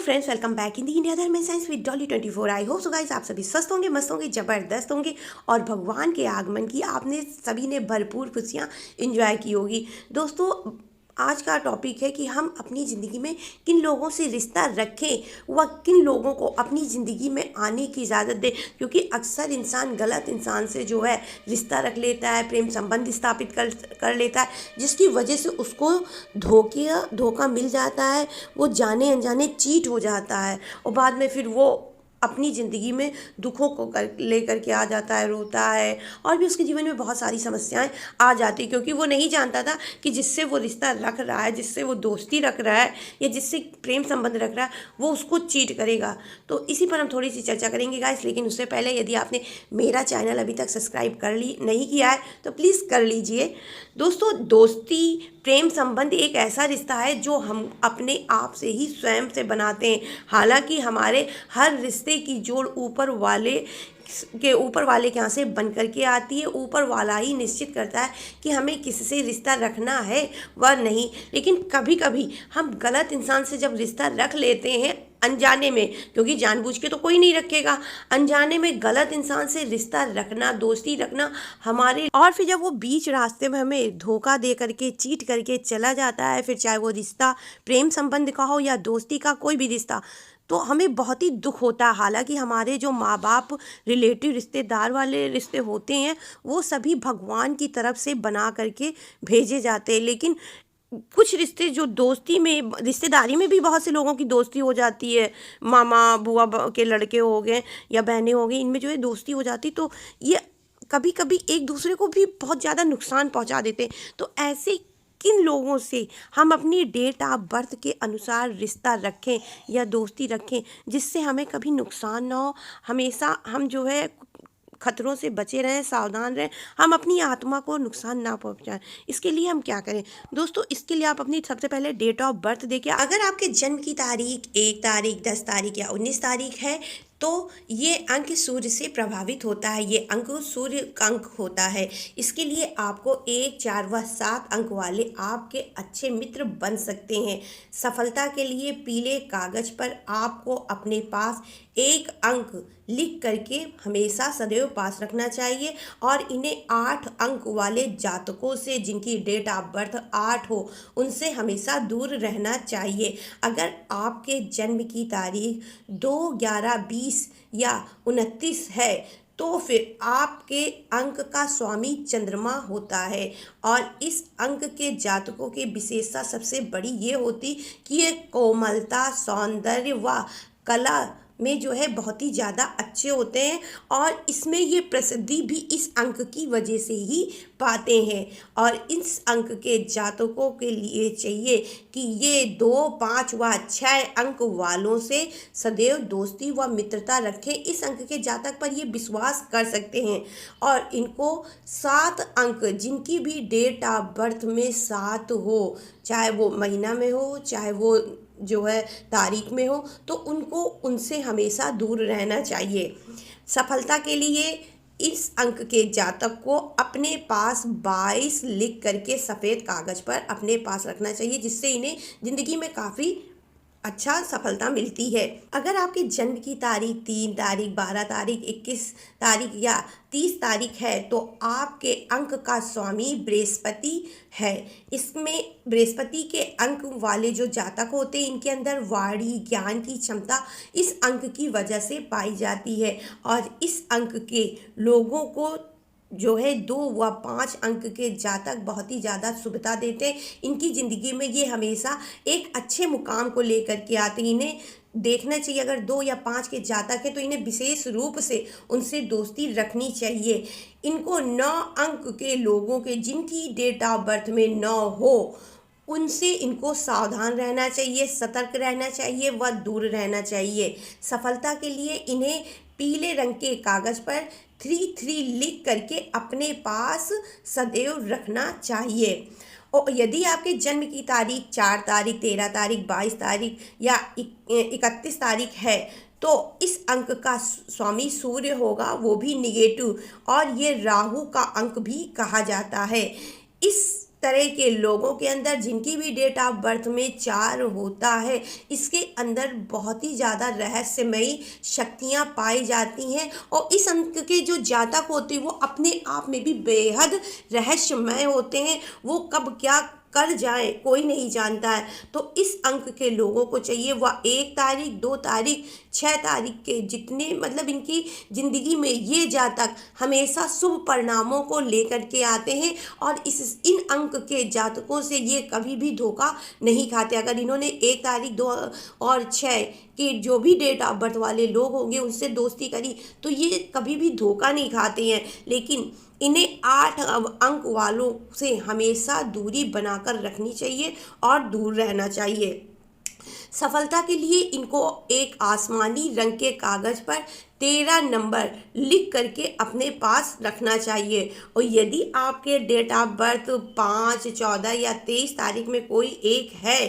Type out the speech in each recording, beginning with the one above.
Friends, welcome back in the India Dharm science with Dolly 24। I hope so guys आप सभी स्वस्थ होंगे, मस्त होंगे, जबरदस्त होंगे और भगवान के आगमन की आपने सभी ने भरपूर खुशियाँ एंजॉय की होगी। दोस्तों, आज का टॉपिक है कि हम अपनी ज़िंदगी में किन लोगों से रिश्ता रखें व किन लोगों को अपनी ज़िंदगी में आने की इजाज़त दें, क्योंकि अक्सर इंसान गलत इंसान से जो है रिश्ता रख लेता है, प्रेम संबंध स्थापित कर लेता है, जिसकी वजह से उसको धोखा मिल जाता है, वो जाने अनजाने चीट हो जाता है और बाद में फिर वो अपनी ज़िंदगी में दुखों को लेकर के आ जाता है, रोता है और भी उसके जीवन में बहुत सारी समस्याएं आ जाती, क्योंकि वो नहीं जानता था कि जिससे वो रिश्ता रख रहा है, जिससे वो दोस्ती रख रहा है या जिससे प्रेम संबंध रख रहा है, वो उसको चीट करेगा। तो इसी पर हम थोड़ी सी चर्चा करेंगे गाइस, लेकिन उससे पहले यदि आपने मेरा चैनल अभी तक सब्सक्राइब नहीं किया है तो प्लीज़ कर लीजिए। दोस्तों, दोस्ती प्रेम संबंध एक ऐसा रिश्ता है जो हम अपने आप से ही स्वयं से बनाते हैं। हालांकि हमारे हर रिश्ते की जोड़ ऊपर वाले के यहाँ से बन करके आती है। ऊपर वाला ही निश्चित करता है कि हमें किससे रिश्ता रखना है व नहीं। लेकिन कभी कभी हम गलत इंसान से जब रिश्ता रख लेते हैं अनजाने में, क्योंकि जानबूझ के तो कोई नहीं रखेगा, अनजाने में गलत इंसान से रिश्ता रखना, दोस्ती रखना हमारे, और फिर जब वो बीच रास्ते में हमें धोखा दे करके चीट करके चला जाता है, फिर चाहे वो रिश्ता प्रेम संबंध का हो या दोस्ती का कोई भी रिश्ता, तो हमें बहुत ही दुख होता है। हालांकि हमारे जो माँ बाप, रिलेटिव, रिश्तेदार वाले रिश्ते होते हैं वो सभी भगवान की तरफ से बना करके भेजे जाते हैं, लेकिन कुछ रिश्ते जो दोस्ती में, रिश्तेदारी में भी बहुत से लोगों की दोस्ती हो जाती है, मामा बुआ के लड़के हो गए या बहनें हो गई, इनमें जो है दोस्ती हो जाती, तो ये कभी कभी एक दूसरे को भी बहुत ज़्यादा नुकसान पहुंचा देते हैं। तो ऐसे किन लोगों से हम अपनी डेट ऑफ बर्थ के अनुसार रिश्ता रखें या दोस्ती रखें जिससे हमें कभी नुकसान ना हो, हमेशा हम जो है खतरों से बचे रहें, सावधान रहें, हम अपनी आत्मा को नुकसान ना पहुंचाएं। इसके लिए हम क्या करें दोस्तों? इसके लिए आप अपनी सबसे पहले डेट ऑफ बर्थ देखिए। अगर आपके जन्म की तारीख 1 तारीख, 10 तारीख या 19 तारीख है तो ये अंक सूर्य से प्रभावित होता है, ये अंक सूर्य का अंक होता है। इसके लिए आपको 1, 4 व 7 अंक वाले आपके अच्छे मित्र बन सकते हैं। सफलता के लिए पीले कागज पर आपको अपने पास 1 अंक लिख करके हमेशा सदैव पास रखना चाहिए और इन्हें 8 अंक वाले जातकों से जिनकी डेट ऑफ बर्थ 8 हो उनसे हमेशा दूर रहना चाहिए। अगर आपके जन्म की तारीख 2, 11, 20 या 29 है तो फिर आपके अंक का स्वामी चंद्रमा होता है और इस अंक के जातकों की विशेषता सबसे बड़ी ये होती कि ये कोमलता, सौंदर्य व कला में जो है बहुत ही ज़्यादा अच्छे होते हैं और इसमें ये प्रसिद्धि भी इस अंक की वजह से ही पाते हैं। और इस अंक के जातकों के लिए चाहिए कि ये 2, 5 व 6 अंक वालों से सदैव दोस्ती व मित्रता रखें। इस अंक के जातक पर ये विश्वास कर सकते हैं और इनको 7 अंक, जिनकी भी डेट ऑफ बर्थ में 7 हो, चाहे वो महीना में हो चाहे वो जो है तारीख में हो, तो उनसे हमेशा दूर रहना चाहिए। सफलता के लिए इस अंक के जातक को अपने पास 22 लिख करके सफ़ेद कागज़ पर अपने पास रखना चाहिए, जिससे इन्हें ज़िंदगी में काफ़ी अच्छा सफलता मिलती है। अगर आपके जन्म की तारीख 3 तारीख, 12 तारीख, 21 तारीख या 30 तारीख है तो आपके अंक का स्वामी बृहस्पति है। इसमें बृहस्पति के अंक वाले जो जातक होते हैं इनके अंदर वाणी, ज्ञान की क्षमता इस अंक की वजह से पाई जाती है और इस अंक के लोगों को जो है 2 व 5 अंक के जातक बहुत ही ज़्यादा शुभता देते हैं। इनकी ज़िंदगी में ये हमेशा एक अच्छे मुकाम को लेकर के आते हैं। इन्हें देखना चाहिए, अगर 2 या 5 के जातक हैं तो इन्हें विशेष रूप से उनसे दोस्ती रखनी चाहिए। इनको 9 अंक के लोगों के जिनकी डेट ऑफ बर्थ में 9 हो उनसे इनको सावधान रहना चाहिए, सतर्क रहना चाहिए व दूर रहना चाहिए। सफलता के लिए इन्हें पीले रंग के कागज़ पर 3 लिख करके अपने पास सदैव रखना चाहिए। और यदि आपके जन्म की तारीख 4 तारीख, 13 तारीख, 22 तारीख या 31 तारीख है तो इस अंक का स्वामी सूर्य होगा, वो भी निगेटिव, और ये राहु का अंक भी कहा जाता है। इस तरह के लोगों के अंदर जिनकी भी डेट ऑफ बर्थ में 4 होता है, इसके अंदर बहुत ही ज़्यादा रहस्यमयी शक्तियाँ पाई जाती हैं और इस अंक के जो जातक होते हैं वो अपने आप में भी बेहद रहस्यमय होते हैं। वो कब क्या कर जाए कोई नहीं जानता है। तो इस अंक के लोगों को चाहिए वह 1 तारीख, 2 तारीख, 6 तारीख के जितने मतलब इनकी ज़िंदगी में ये जातक हमेशा शुभ परिणामों को लेकर के आते हैं और इन अंक के जातकों से ये कभी भी धोखा नहीं खाते। अगर इन्होंने 1 तारीख, 2 और 6 के जो भी डेट ऑफ बर्थ वाले लोग होंगे उनसे दोस्ती करी तो ये कभी भी धोखा नहीं खाते हैं। लेकिन इन्हें 8 अंक वालों से हमेशा दूरी बनाकर रखनी चाहिए और दूर रहना चाहिए। सफलता के लिए इनको एक आसमानी रंग के कागज़ पर 13 नंबर लिख करके अपने पास रखना चाहिए। और यदि आपके डेट ऑफ बर्थ 5, 14 या 23 तारीख में कोई एक है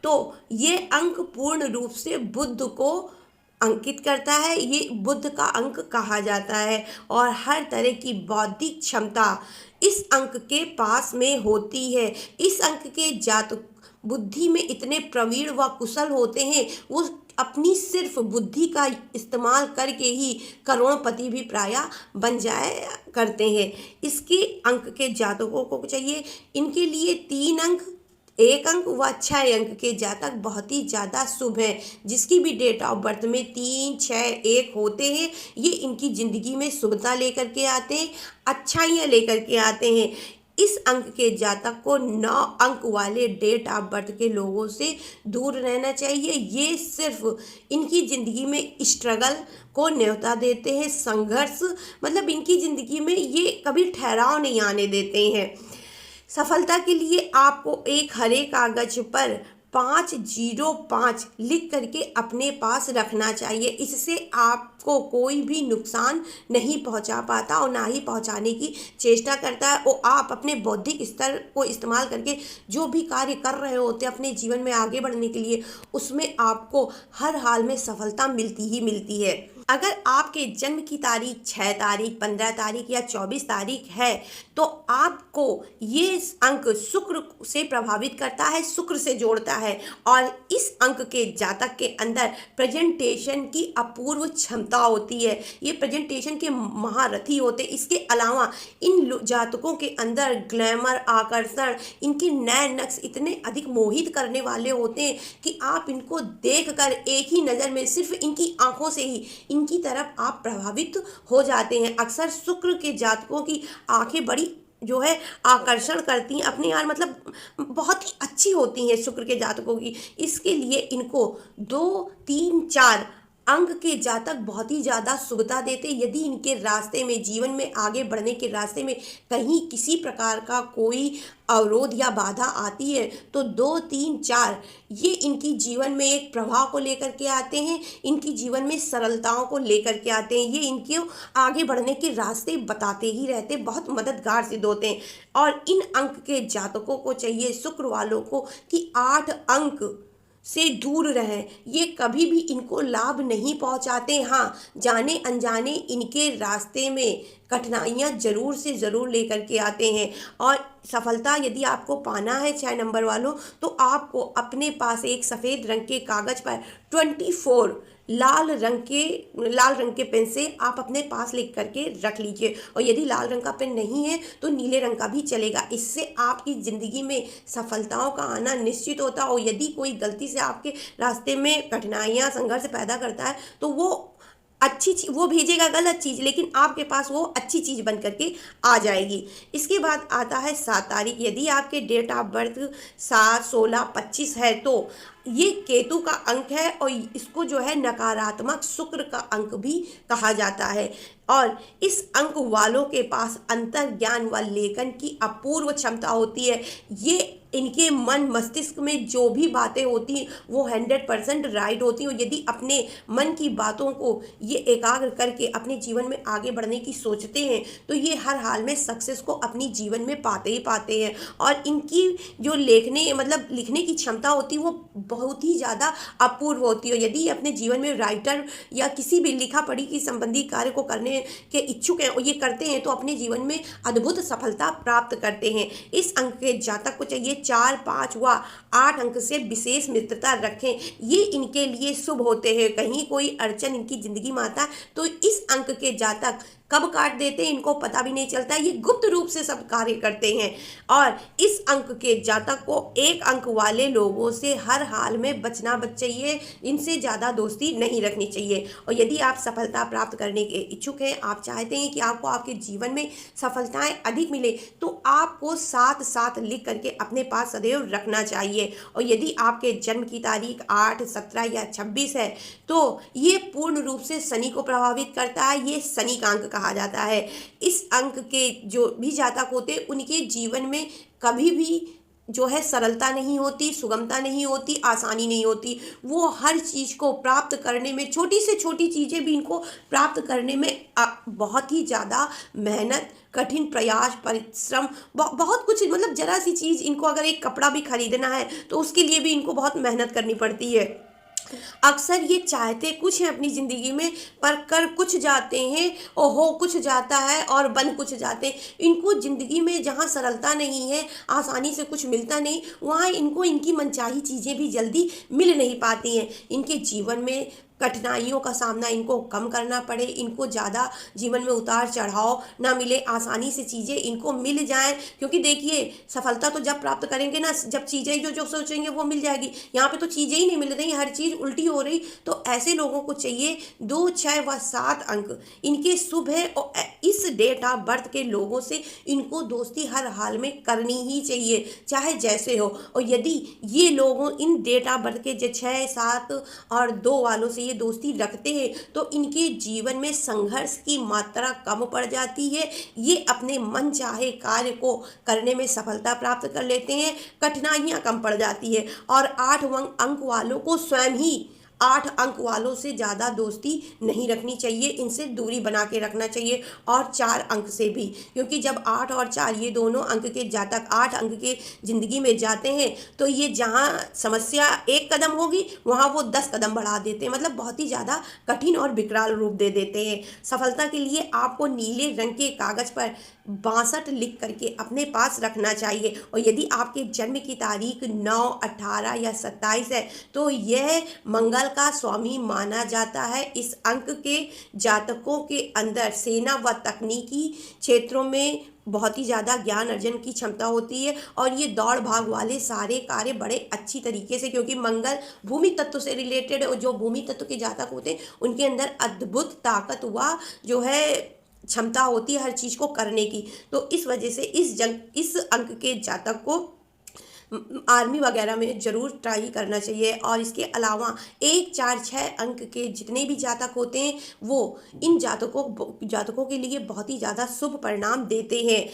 तो ये अंक पूर्ण रूप से बुध को अंकित करता है। ये बुध का अंक कहा जाता है और हर तरह की बौद्धिक क्षमता इस अंक के पास में होती है। इस अंक के जातक बुद्धि में इतने प्रवीण व कुशल होते हैं, वो अपनी सिर्फ बुद्धि का इस्तेमाल करके ही करोड़पति भी प्रायः बन जाए करते हैं। इसके अंक के जातकों को चाहिए इनके लिए 3 अंक, 1 अंक व 6 अंक के जातक बहुत ही ज़्यादा शुभ हैं। जिसकी भी डेट ऑफ बर्थ में 3, 6, 1 होते हैं ये इनकी ज़िंदगी में शुभता लेकर के आते हैं, अच्छाइयाँ लेकर के आते हैं। इस अंक के जातक को 9 अंक वाले डेट ऑफ बर्थ के लोगों से दूर रहना चाहिए। ये सिर्फ इनकी ज़िंदगी में स्ट्रगल को न्योता देते हैं, संघर्ष मतलब इनकी ज़िंदगी में ये कभी ठहराव नहीं आने देते हैं। सफलता के लिए आपको एक हरे कागज पर 505 लिख करके अपने पास रखना चाहिए। इससे आपको कोई भी नुकसान नहीं पहुंचा पाता और ना ही पहुंचाने की चेष्टा करता है। और आप अपने बौद्धिक स्तर को इस्तेमाल करके जो भी कार्य कर रहे होते हैं अपने जीवन में आगे बढ़ने के लिए, उसमें आपको हर हाल में सफलता मिलती ही मिलती है। अगर आपके जन्म की तारीख 6 तारीख, 15 तारीख या 24 तारीख है तो आपको ये अंक शुक्र से प्रभावित करता है, शुक्र से जोड़ता है और इस अंक के जातक के अंदर प्रेजेंटेशन की अपूर्व क्षमता होती है। ये प्रेजेंटेशन के महारथी होते हैं। इसके अलावा इन जातकों के अंदर ग्लैमर, आकर्षण, इनके नए नक्श इतने अधिक मोहित करने वाले होते हैं कि आप इनको देखकर एक ही नज़र में सिर्फ इनकी आंखों से ही इनकी तरफ आप प्रभावित हो जाते हैं। अक्सर शुक्र के जातकों की आंखें बड़ी जो है आकर्षण करती हैं अपने यार मतलब बहुत ही अच्छी होती हैं शुक्र के जातकों की। इसके लिए इनको 2, 3, 4 अंक के जातक बहुत ही ज़्यादा शुभता देते। यदि इनके रास्ते में, जीवन में आगे बढ़ने के रास्ते में कहीं किसी प्रकार का कोई अवरोध या बाधा आती है तो 2, 3, 4 ये इनकी जीवन में एक प्रभाव को लेकर के आते हैं, इनकी जीवन में सरलताओं को लेकर के आते हैं। ये इनके आगे बढ़ने के रास्ते बताते ही रहते, बहुत मददगार सिद्ध होते हैं। और इन अंक के जातकों को चाहिए, शुक्र वालों को, कि 8 अंक से दूर रहें। ये कभी भी इनको लाभ नहीं पहुंचाते। हाँ, जाने अनजाने इनके रास्ते में कठिनाइयाँ ज़रूर से ज़रूर लेकर के आते हैं। और सफलता यदि आपको पाना है 6 नंबर वालों तो आपको अपने पास एक सफ़ेद रंग के कागज़ पर 24 लाल रंग के पेन से आप अपने पास लिख करके रख लीजिए। और यदि लाल रंग का पेन नहीं है तो नीले रंग का भी चलेगा। इससे आपकी ज़िंदगी में सफलताओं का आना निश्चित होता है। और यदि कोई गलती से आपके रास्ते में कठिनाइयाँ, संघर्ष पैदा करता है तो वो अच्छी चीज़ वो भेजेगा, गलत चीज़, लेकिन आपके पास वो अच्छी चीज़ बन करके आ जाएगी। इसके बाद आता है 7 तारीख। यदि आपके डेट ऑफ बर्थ 7, 16, 25 है तो ये केतु का अंक है और इसको जो है नकारात्मक शुक्र का अंक भी कहा जाता है। और इस अंक वालों के पास अंतर्ज्ञान व लेखन की अपूर्व क्षमता होती है। ये इनके मन मस्तिष्क में जो भी बातें होती हैं वो 100% राइट होती हैं। और यदि अपने मन की बातों को ये एकाग्र करके अपने जीवन में आगे बढ़ने की सोचते हैं तो ये हर हाल में सक्सेस को अपनी जीवन में पाते ही पाते हैं। और इनकी जो लिखने की क्षमता होती है वो बहुत ही ज़्यादा अपूर्व होती है। यदि अपने जीवन में राइटर या किसी भी लिखा पढ़ी की संबंधी कार्य को करने के इच्छुक हैं और ये करते हैं तो अपने जीवन में अद्भुत सफलता प्राप्त करते हैं। इस अंक के जातक को चाहिए 4, 5 व 8 अंक से विशेष मित्रता रखें, ये इनके लिए शुभ होते हैं। कहीं कोई अड़चन इनकी जिंदगी में आता है तो इस अंक के जातक कब काट देते हैं इनको पता भी नहीं चलता, ये गुप्त रूप से सब कार्य करते हैं। और इस अंक के जातक को 1 अंक वाले लोगों से हर हाल में बचना चाहिए, इनसे ज़्यादा दोस्ती नहीं रखनी चाहिए। और यदि आप सफलता प्राप्त करने के इच्छुक हैं, आप चाहते हैं कि आपको आपके जीवन में सफलताएं अधिक मिले, तो आपको 7 7 लिख करके अपने पास सदैव रखना चाहिए। और यदि आपके जन्म की तारीख 8, 17 या 26 है तो ये पूर्ण रूप से शनि को प्रभावित करता है, ये शनि का अंक कहा जाता है। इस अंक के जो भी जातक होते हैं उनके जीवन में कभी भी जो है सरलता नहीं होती, सुगमता नहीं होती, आसानी नहीं होती। वो हर चीज़ को प्राप्त करने में, छोटी से छोटी चीज़ें भी इनको प्राप्त करने में बहुत ही ज़्यादा मेहनत, कठिन प्रयास, परिश्रम, बहुत कुछ, मतलब जरा सी चीज़ इनको अगर एक कपड़ा भी खरीदना है तो उसके लिए भी इनको बहुत मेहनत करनी पड़ती है। अक्सर ये चाहते कुछ हैं अपनी ज़िंदगी में पर कर कुछ जाते हैं और हो कुछ जाता है और बन कुछ जाते हैं। इनको ज़िंदगी में जहाँ सरलता नहीं है, आसानी से कुछ मिलता नहीं, वहाँ इनको इनकी मनचाही चीज़ें भी जल्दी मिल नहीं पाती हैं। इनके जीवन में कठिनाइयों का सामना इनको कम करना पड़े, इनको ज़्यादा जीवन में उतार चढ़ाव ना मिले, आसानी से चीज़ें इनको मिल जाएं। क्योंकि देखिए सफलता तो जब प्राप्त करेंगे ना, जब चीज़ें जो जो सोचेंगे वो मिल जाएगी। यहाँ पे तो चीज़ें ही नहीं मिल रही, हर चीज़ उल्टी हो रही। तो ऐसे लोगों को चाहिए 2, 6 व 7 अंक इनके शुभ है और इस डेट ऑफ बर्थ के लोगों से इनको दोस्ती हर हाल में करनी ही चाहिए, चाहे जैसे हो। और यदि ये लोगों इन डेट ऑफ बर्थ के जो 6, 7 और 2 वालों से दोस्ती रखते हैं तो इनके जीवन में संघर्ष की मात्रा कम पड़ जाती है। ये अपने मन चाहे कार्य को करने में सफलता प्राप्त कर लेते हैं, कठिनाइयां कम पड़ जाती है। और 8 अंक वालों को स्वयं ही 8 अंक वालों से ज़्यादा दोस्ती नहीं रखनी चाहिए, इनसे दूरी बना के रखना चाहिए। और 4 अंक से भी, क्योंकि जब 8 और 4 ये दोनों अंक के जातक 8 अंक के ज़िंदगी में जाते हैं तो ये जहाँ समस्या 1 कदम होगी वहाँ वो 10 कदम बढ़ा देते हैं, मतलब बहुत ही ज़्यादा कठिन और विकराल रूप दे देते हैं। सफलता के लिए आपको नीले रंग के कागज़ पर 62 लिख करके अपने पास रखना चाहिए। और यदि आपके जन्म की तारीख 9, 18 या 27 है तो यह मंगल का स्वामी माना जाता है। इस अंक के जातकों के अंदर सेना व तकनीकी क्षेत्रों में बहुत ही ज़्यादा ज्ञान अर्जन की क्षमता होती है और ये दौड़ भाग वाले सारे कार्य बड़े अच्छी तरीके से, क्योंकि मंगल भूमि तत्व से रिलेटेड है और जो भूमि तत्व के जातक होते हैं उनके अंदर अद्भुत ताकत व जो है क्षमता होती है हर चीज़ को करने की। तो इस वजह से इस अंक के जातक को आर्मी वगैरह में ज़रूर ट्राई करना चाहिए। और इसके अलावा 1, 4, 6 अंक के जितने भी जातक होते हैं वो इन जातकों के लिए बहुत ही ज़्यादा शुभ परिणाम देते हैं।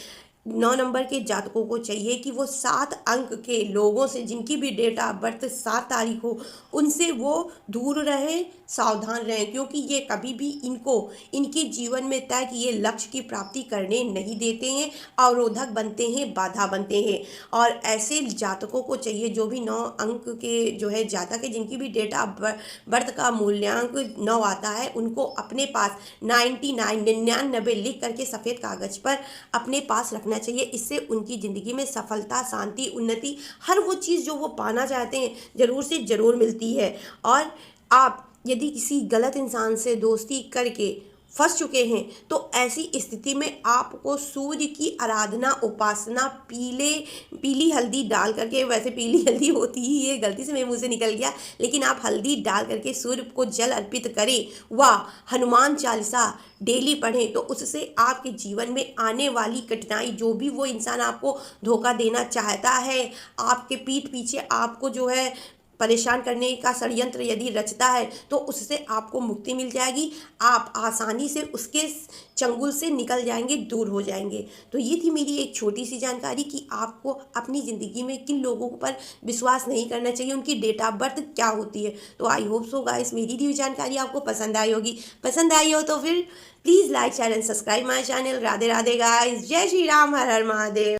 9 नंबर के जातकों को चाहिए कि वो 7 अंक के लोगों से, जिनकी भी डेट ऑफ बर्थ 7 तारीख हो, उनसे वो दूर रहें, सावधान रहें, क्योंकि ये कभी भी इनको इनके जीवन में तय किए लक्ष्य की प्राप्ति करने नहीं देते हैं, अवरोधक बनते हैं, बाधा बनते हैं। और ऐसे जातकों को चाहिए जो भी 9 अंक के जो है जातक है, जिनकी भी डेट ऑफ बर्थ का मूल्यांक 9 आता है, उनको अपने पास 99 लिख करके सफ़ेद कागज़ पर अपने पास रखना चाहिए। इससे उनकी ज़िंदगी में सफलता, शांति, उन्नति, हर वो चीज़ जो वो पाना चाहते हैं ज़रूर से ज़रूर मिलती है। और आप यदि किसी गलत इंसान से दोस्ती करके फंस चुके हैं तो ऐसी स्थिति में आपको सूर्य की आराधना, उपासना, पीली हल्दी डाल करके, वैसे पीली हल्दी होती ही ये गलती से मेरे मुंह से निकल गया, लेकिन आप हल्दी डाल करके सूर्य को जल अर्पित करें व हनुमान चालीसा डेली पढ़ें तो उससे आपके जीवन में आने वाली कठिनाई, जो भी वो इंसान आपको धोखा देना चाहता है, आपके पीठ पीछे आपको जो है परेशान करने का षड्यंत्र यदि रचता है तो उससे आपको मुक्ति मिल जाएगी। आप आसानी से उसके चंगुल से निकल जाएंगे, दूर हो जाएंगे। तो ये थी मेरी एक छोटी सी जानकारी कि आपको अपनी ज़िंदगी में किन लोगों पर विश्वास नहीं करना चाहिए, उनकी डेट ऑफ बर्थ क्या होती है। तो आई होप सो गाइस मेरी दी हुई जानकारी आपको पसंद आई होगी। पसंद आई हो तो फिर please like, share and subscribe my channel. Radhe Radhe guys, जय श्री राम, हर हर महादेव।